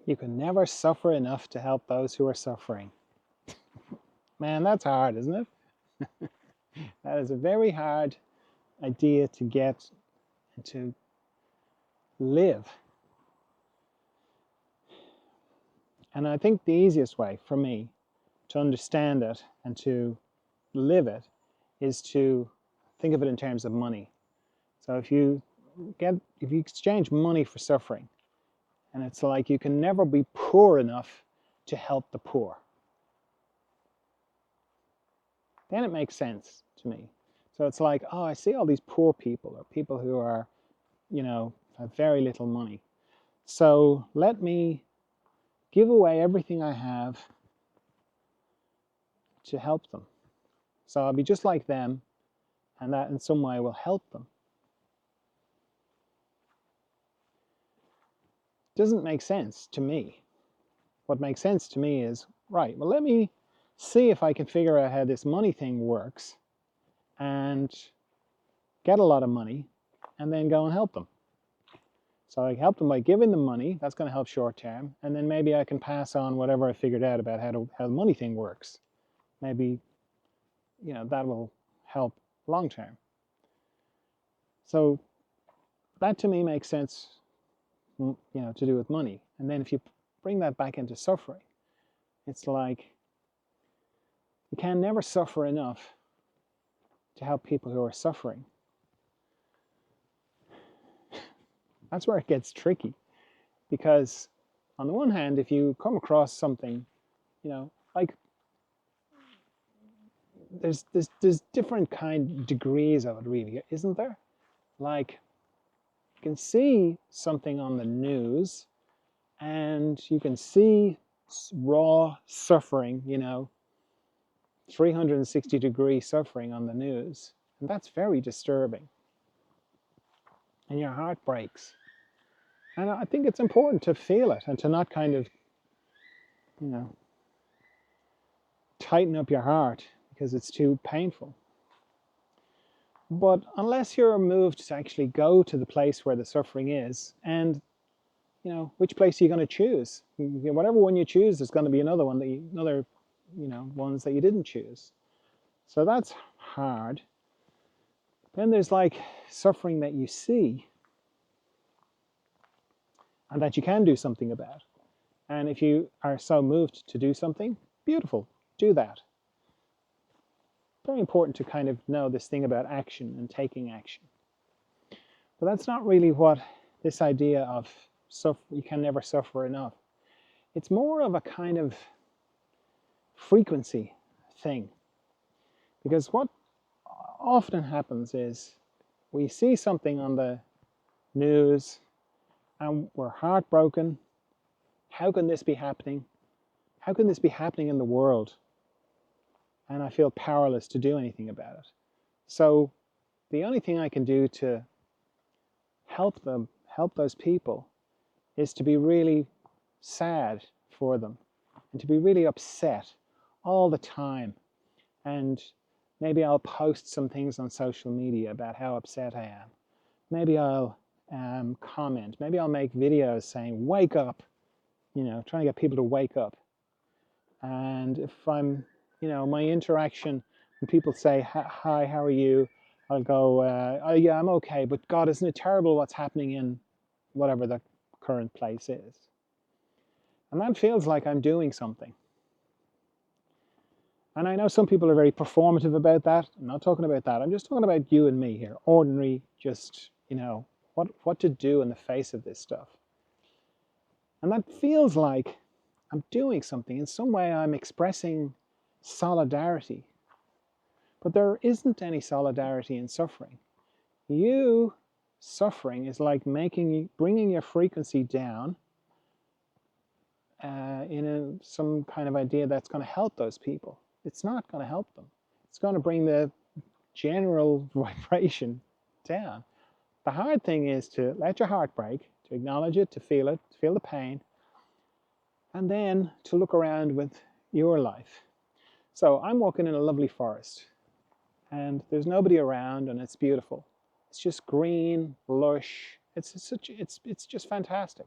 You can never suffer enough to help those who are suffering. Man, that's hard, isn't it? That is a very hard idea to get and to live. And I think the easiest way for me to understand it and to live it is to think of it in terms of money. So if you exchange money for suffering, and it's like you can never be poor enough to help the poor, then it makes sense to me. So it's like, oh, I see all these poor people, or people who are, have very little money. So let me give away everything I have to help them. So I'll be just like them, and that in some way will help them. Doesn't make sense to me. What makes sense to me is, right, well, let me see if I can figure out how this money thing works and get a lot of money and then go and help them. So I help them by giving them money. That's going to help short term. And then maybe I can pass on whatever I figured out about how the money thing works. Maybe, that will help long term. So that to me makes sense, to do with money. And then if you bring that back into suffering, it's like you can never suffer enough to help people who are suffering. That's where it gets tricky, because on the one hand, if you come across something, like there's different degrees of it, really, isn't there? Like, you can see something on the news and you can see raw suffering, 360-degree suffering on the news, and that's very disturbing, and your heart breaks. And I think it's important to feel it and to not kind of, tighten up your heart because it's too painful. But unless you're moved to actually go to the place where the suffering is, and which place are you going to choose? Whatever one you choose, there's going to be another one ones that you didn't choose. So that's hard. Then there's like suffering that you see and that you can do something about. And if you are so moved to do something, beautiful, do that. Very important to kind of know this thing about action and taking action. But that's not really what this idea of you can never suffer enough. It's more of a kind of frequency thing. Because what often happens is we see something on the news and we're heartbroken. How can this be happening? How can this be happening in the world? And I feel powerless to do anything about it. So the only thing I can do to help those people, is to be really sad for them and to be really upset all the time. And maybe I'll post some things on social media about how upset I am. Maybe I'll comment. Maybe I'll make videos saying, wake up, trying to get people to wake up. And if I'm, my interaction, when people say, hi, how are you? I'll go, oh yeah, I'm okay, but God, isn't it terrible what's happening in whatever the current place is? And that feels like I'm doing something. And I know some people are very performative about that. I'm not talking about that. I'm just talking about you and me here. Ordinary, just, what to do in the face of this stuff. And that feels like I'm doing something. In some way, I'm expressing solidarity. But there isn't any solidarity in suffering. You suffering is like bringing your frequency down in some kind of idea that's going to help those people. It's not going to help them. It's going to bring the general vibration down. The hard thing is to let your heart break, to acknowledge it, to feel the pain, and then to look around with your life. So I'm walking in a lovely forest, and there's nobody around, and it's beautiful. It's just green, lush. It's just fantastic.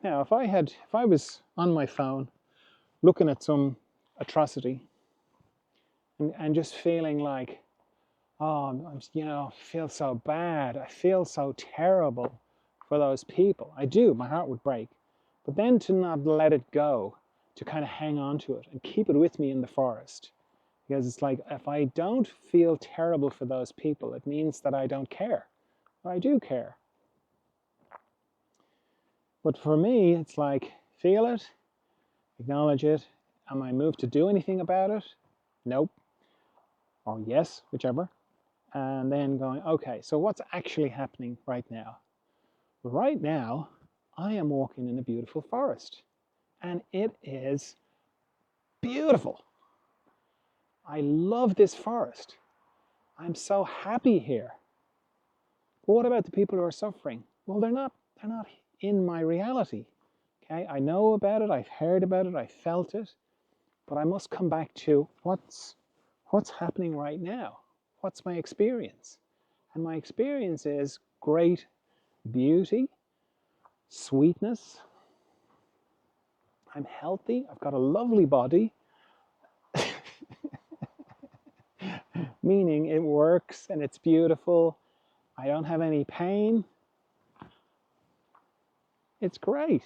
Now, if I was on my phone looking at some atrocity and just feeling like, oh, I feel so bad. I feel so terrible for those people. I do. My heart would break. But then to not let it go, to kind of hang on to it and keep it with me in the forest. Because it's like, if I don't feel terrible for those people, it means that I don't care. But I do care. But for me, it's like, feel it, acknowledge it. Am I moved to do anything about it? Nope. Or yes, whichever. And then going, okay, so what's actually happening right now? Well, right now, I am walking in a beautiful forest. And it is beautiful. I love this forest. I'm so happy here. But what about the people who are suffering? Well, they're not in my reality. Okay, I know about it, I've heard about it, I felt it, but I must come back to what's happening right now. What's my experience? And my experience is great beauty, sweetness. I'm healthy, I've got a lovely body, meaning it works and it's beautiful. I don't have any pain. It's great.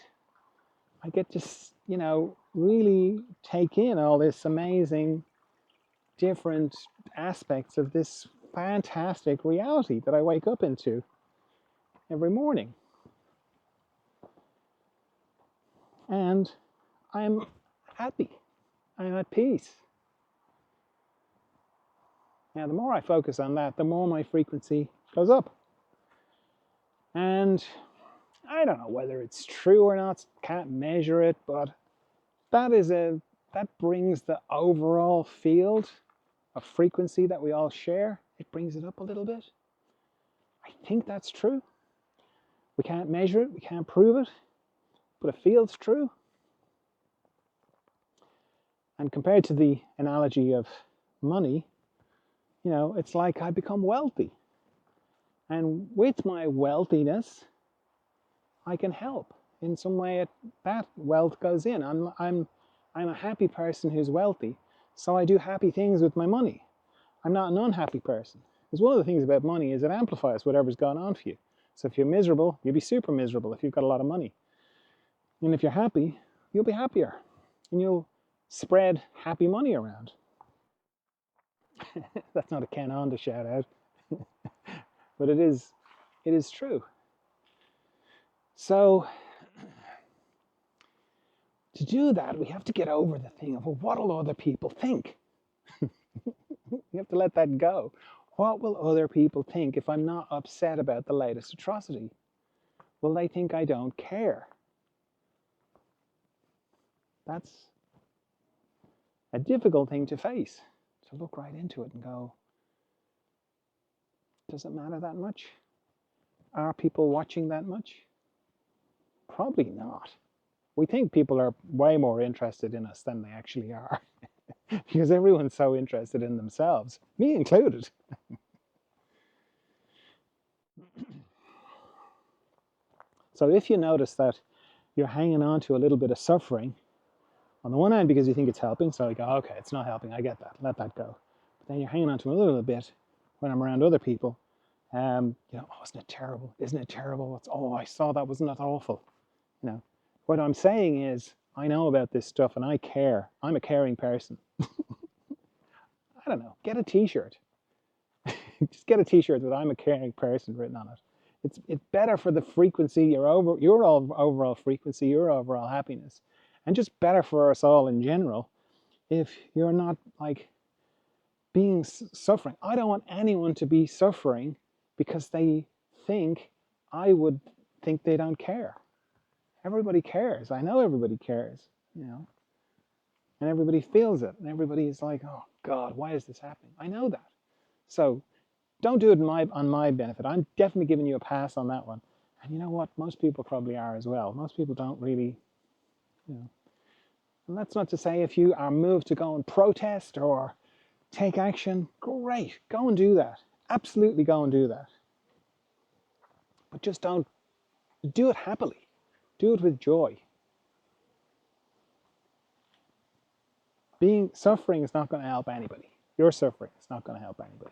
I get to, really take in all this amazing different aspects of this fantastic reality that I wake up into every morning. And I'm happy. I'm at peace. Now, the more I focus on that, the more my frequency goes up. And I don't know whether it's true or not, can't measure it, but that brings the overall field of frequency that we all share, it brings it up a little bit. I think that's true. We can't measure it, we can't prove it, but it feels true. And compared to the analogy of money, it's like I become wealthy. And with my wealthiness, I can help in some way. That wealth goes in. I'm a happy person who's wealthy, so I do happy things with my money. I'm not an unhappy person. Because one of the things about money is it amplifies whatever's going on for you. So if you're miserable, you'll be super miserable if you've got a lot of money. And if you're happy, you'll be happier. And you'll spread happy money around. That's not a Ken on to shout out. But it is true. So to do that, we have to get over the thing of, well, what'll other people think? You have to let that go. What will other people think if I'm not upset about the latest atrocity? Will they think I don't care? That's a difficult thing to face, to look right into it and go, does it matter that much? Are people watching that much? Probably not. We think people are way more interested in us than they actually are. Because everyone's so interested in themselves, me included. So if you notice that you're hanging on to a little bit of suffering, on the one hand because you think it's helping, so you go, okay, it's not helping, I get that, let that go. But then you're hanging on to a little bit when I'm around other people. Oh, isn't it terrible? Isn't it terrible? I saw that, wasn't that awful? What I'm saying is, I know about this stuff and I care. I'm a caring person. I don't know, get a t-shirt. Just get a t-shirt with I'm a caring person written on it. It's better for the frequency, your overall frequency, your overall happiness. And just better for us all in general if you're not like being suffering. I don't want anyone to be suffering because they think I would think they don't care. Everybody cares. I know everybody cares, and everybody feels it, and everybody is like, oh God, why is this happening? I know that. So don't do it on my benefit. I'm definitely giving you a pass on that one. And you know what? Most people probably are as well. Most people don't really, And that's not to say if you are moved to go and protest or take action, great, go and do that. Absolutely go and do that. But just don't do it happily. Do it with joy. Suffering is not going to help anybody. Your suffering is not going to help anybody.